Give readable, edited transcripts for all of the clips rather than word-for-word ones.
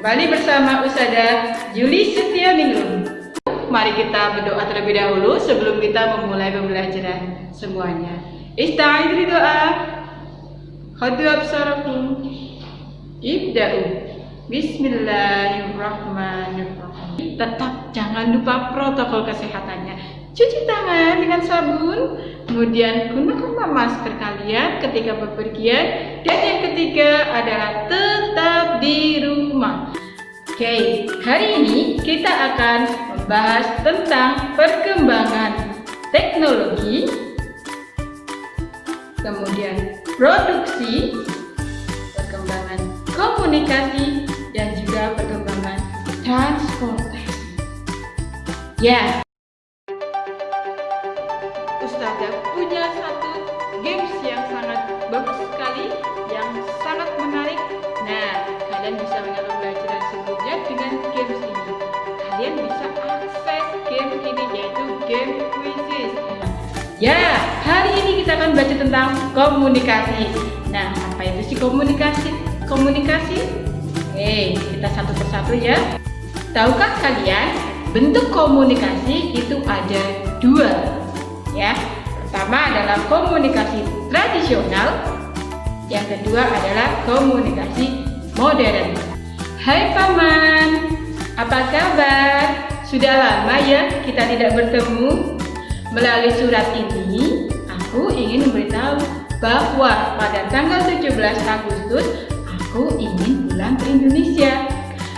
Kembali bersama Ustazah Juli Setianingrum. Mari kita berdoa terlebih dahulu sebelum kita memulai pembelajaran semuanya. Ista'idhu doa. Khadu absarakum. Ibda'u. Bismillahirrahmanirrahim. Tetap jangan lupa protokol kesehatannya. Cuci tangan dengan sabun, kemudian gunakan masker kalian ketika bepergian, dan yang ketiga adalah tetap di rumah. Oke, hari ini kita akan membahas tentang perkembangan teknologi, kemudian produksi, perkembangan komunikasi, dan juga perkembangan transportasi. Ya, Ustazah punya satu games yang sangat bagus sekali, yang sangat menarik. Nah, kalian bisa menonton pembelajaran sebelumnya dengan games ini. Kalian bisa akses games ini, yaitu game quizzes. Ya, hari ini kita akan baca tentang komunikasi. Nah, apa itu sih komunikasi? Kita satu persatu ya. Tahukah kalian bentuk komunikasi itu ada dua? Ya, pertama adalah komunikasi tradisional, yang kedua adalah komunikasi modern. Hai Paman, apa kabar? Sudah lama ya kita tidak bertemu. Melalui surat ini, aku ingin memberitahu bahwa pada tanggal 17 Agustus, aku ingin pulang ke Indonesia.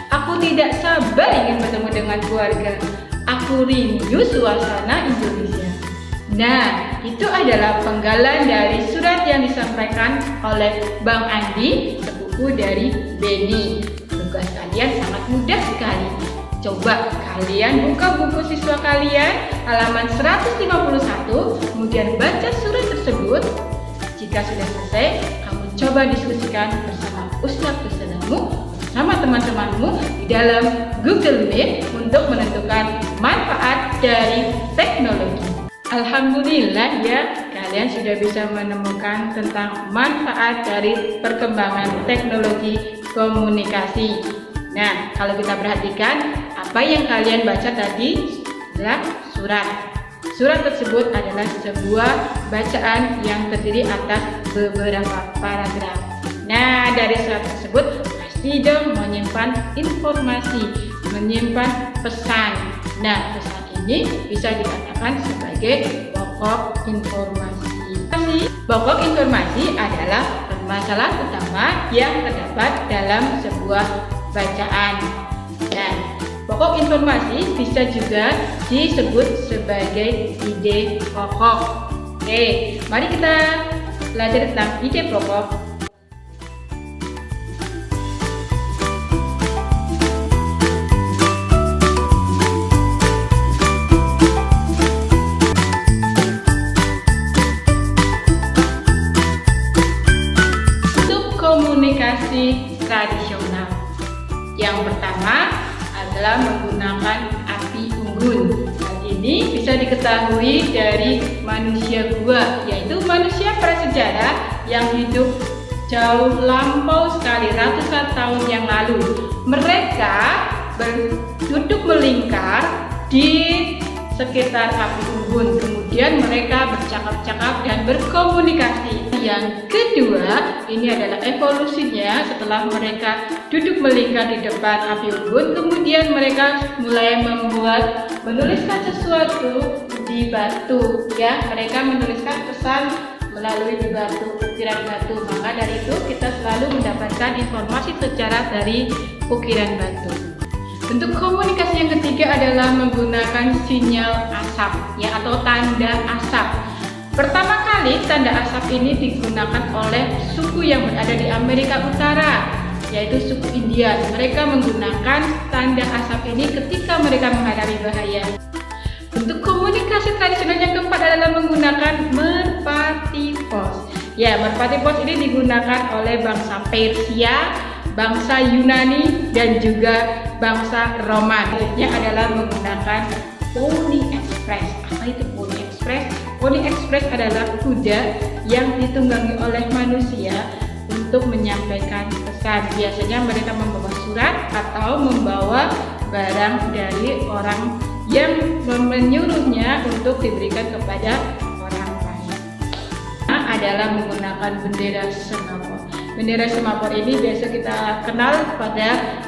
Aku tidak sabar ingin bertemu dengan keluarga. Aku rindu suasana Indonesia. Nah, itu adalah penggalan dari surat yang disampaikan oleh Bang Andi, sepupu dari Beni. Tugas kalian sangat mudah sekali. Coba kalian buka buku siswa kalian halaman 151, kemudian baca surat tersebut. Jika sudah selesai, kamu coba diskusikan bersama ustadz-ustadzmu, sama teman-temanmu di dalam Google Meet untuk menentukan manfaat dari teknologi. Alhamdulillah ya, kalian sudah bisa menemukan tentang manfaat dari perkembangan teknologi komunikasi. Nah, kalau kita perhatikan, apa yang kalian baca tadi adalah surat. Surat tersebut adalah sebuah bacaan yang terdiri atas beberapa paragraf. Nah, dari surat tersebut pasti dong menyimpan informasi, menyimpan pesan. Nah, pesan ini bisa dikatakan sebagai pokok informasi. Pokok informasi adalah permasalahan utama yang terdapat dalam sebuah bacaan. Dan pokok informasi bisa juga disebut sebagai ide pokok. Oke, mari kita belajar tentang ide pokok. Komunikasi tradisional. Yang pertama adalah menggunakan api unggun. Hal ini bisa diketahui dari manusia gua, yaitu manusia prasejarah yang hidup jauh lampau sekali, ratusan tahun yang lalu. Mereka duduk melingkar di sekitar api unggun, kemudian mereka bercakap-cakap dan berkomunikasi. Yang kedua, ini adalah evolusinya. Setelah mereka duduk melingkar di depan api unggun, kemudian mereka mulai menuliskan sesuatu di batu. Ya, mereka menuliskan pesan melalui di batu, ukiran batu. Maka dari itu kita selalu mendapatkan informasi secara dari ukiran batu. Bentuk komunikasi yang ketiga adalah menggunakan sinyal asap, ya, atau tanda asap. Pertama kali tanda asap ini digunakan oleh suku yang berada di Amerika Utara, yaitu suku India. Mereka menggunakan tanda asap ini ketika mereka menghadapi bahaya. Bentuk komunikasi tradisional yang keempat adalah menggunakan merpati pos. Ya, merpati pos ini digunakan oleh bangsa Persia, bangsa Yunani, dan juga bangsa Roman. Selanjutnya adalah menggunakan Pony Express. Apa itu Pony Express? Pony Express adalah kuda yang ditunggangi oleh manusia untuk menyampaikan pesan pesan. Biasanya mereka membawa surat atau membawa barang dari orang yang menyuruhnya untuk diberikan kepada orang lain. Adalah menggunakan bendera semafor. Bendera semafor ini biasa kita kenal pada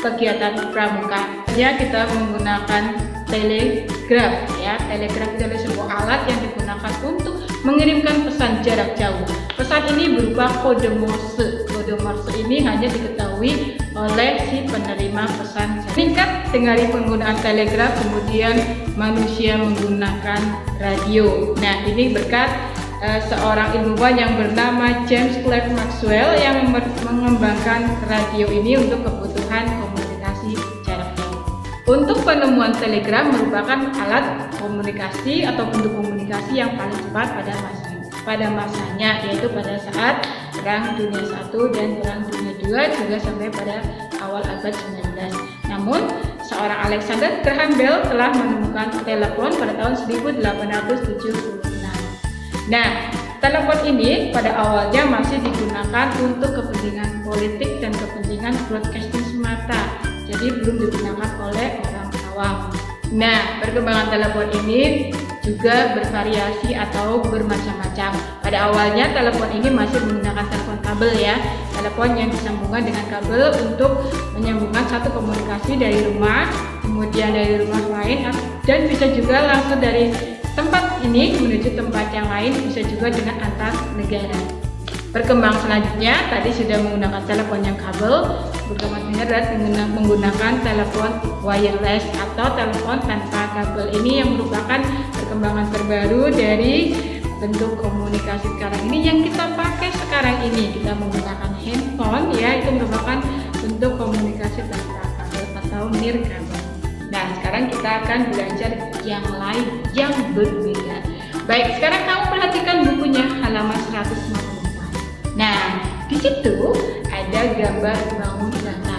kegiatan pramuka. Ya, kita menggunakan telegraf. Ya, telegraf itu adalah sebuah alat yang digunakan untuk mengirimkan pesan jarak jauh. Pesan ini berupa kode Morse. Kode Morse ini hanya diketahui oleh si penerima pesan. Singkat dari penggunaan telegraf, kemudian manusia menggunakan radio. Nah, ini berkat seorang ilmuwan yang bernama James Clerk Maxwell yang mengembangkan radio ini untuk kebutuhan komunikasi jarak jauh. Untuk penemuan telegram merupakan alat komunikasi atau bentuk komunikasi yang paling cepat pada masanya, yaitu pada saat Perang Dunia I dan Perang Dunia II, juga sampai pada awal abad 19. Namun, seorang Alexander Graham Bell telah menemukan telepon pada tahun 1876. Nah, telepon ini pada awalnya masih digunakan untuk kepentingan politik dan kepentingan broadcasting semata, jadi belum digunakan oleh orang awam. Nah, perkembangan telepon ini juga bervariasi atau bermacam-macam. Pada awalnya telepon ini masih menggunakan telepon kabel ya, telepon yang disambungkan dengan kabel untuk menyambungkan satu komunikasi dari rumah, kemudian dari rumah lain, dan bisa juga langsung dari tempat ini menuju tempat yang lain, bisa juga dengan antar negara. Perkembangan selanjutnya tadi sudah menggunakan telepon yang kabel, perkembangannya adalah menggunakan telepon wireless atau telepon tanpa kabel. Ini yang merupakan perkembangan terbaru dari bentuk komunikasi sekarang ini yang kita pakai sekarang ini. Kita menggunakan handphone ya, itu merupakan bentuk komunikasi tanpa kabel atau nirkabel. Nah, sekarang kita akan belajar yang lain yang berbeda. Baik, sekarang kamu perhatikan bukunya halaman 154. Nah, di situ ada gambar bangun bata.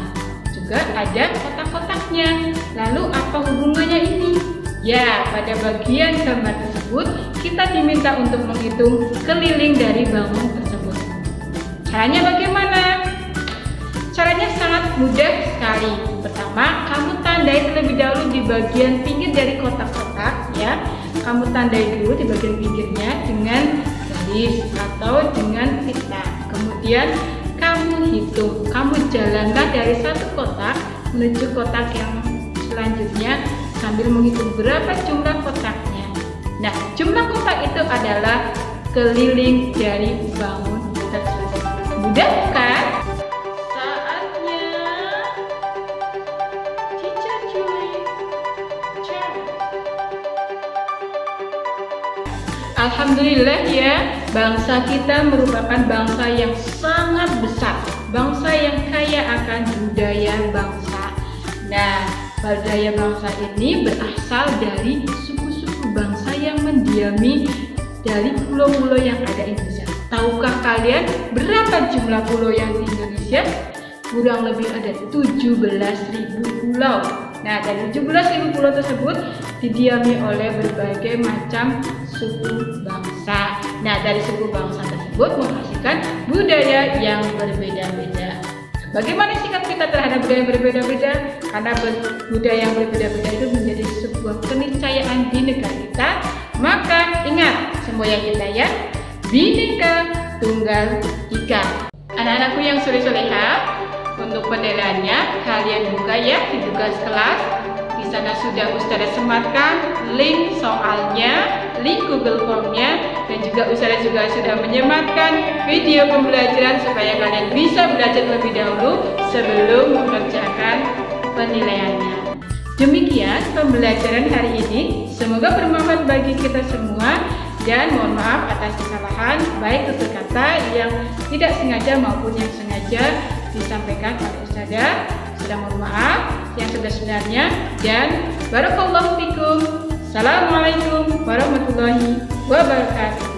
Juga ada kotak-kotaknya. Lalu apa hubungannya ini? Ya, pada bagian gambar tersebut kita diminta untuk menghitung keliling dari bangun tersebut. Caranya bagaimana? Caranya sangat mudah sekali. Pertama, kamu tandai terlebih dahulu di bagian pinggir dari kotak-kotak ya. Kamu tandai dulu di bagian pinggirnya dengan garis atau dengan pita. Kemudian kamu hitung. Kamu jalankan dari satu kotak menuju kotak yang selanjutnya sambil menghitung berapa jumlah kotaknya. Nah, jumlah kotak itu adalah keliling dari bangun tersebut. Mudah bukan? Alhamdulillah ya, bangsa kita merupakan bangsa yang sangat besar, bangsa yang kaya akan budaya bangsa. Nah, budaya bangsa ini berasal dari suku-suku bangsa yang mendiami dari pulau-pulau yang ada di Indonesia. Tahukah kalian berapa jumlah pulau yang di Indonesia? Kurang lebih ada 17.000 pulau. Nah, dari 17.000 pulau tersebut didiami oleh berbagai macam suku bangsa. Nah, dari suku bangsa tersebut menghasilkan budaya yang berbeda-beda. Bagaimana sikap kita terhadap budaya yang berbeda-beda? Karena budaya yang berbeda-beda itu menjadi sebuah keniscayaan di negara kita. Maka ingat semua yang kita ya, Bhinneka Tunggal Ika. Anak-anakku yang soleh-soleha, untuk penilaiannya kalian buka ya di tugas kelas. Di sana sudah Ustazah sematkan link soalnya, link Google Form-nya, dan juga Ustazah juga sudah menyematkan video pembelajaran supaya kalian bisa belajar lebih dahulu sebelum mengerjakan penilaiannya. Demikian pembelajaran hari ini. Semoga bermanfaat bagi kita semua. Dan mohon maaf atas kesalahan baik tutur kata yang tidak sengaja maupun yang sengaja disampaikan oleh Ustazah. Sudah mohon maaf yang sebenarnya, dan barakallahu fikum. Assalamualaikum warahmatullahi wabarakatuh.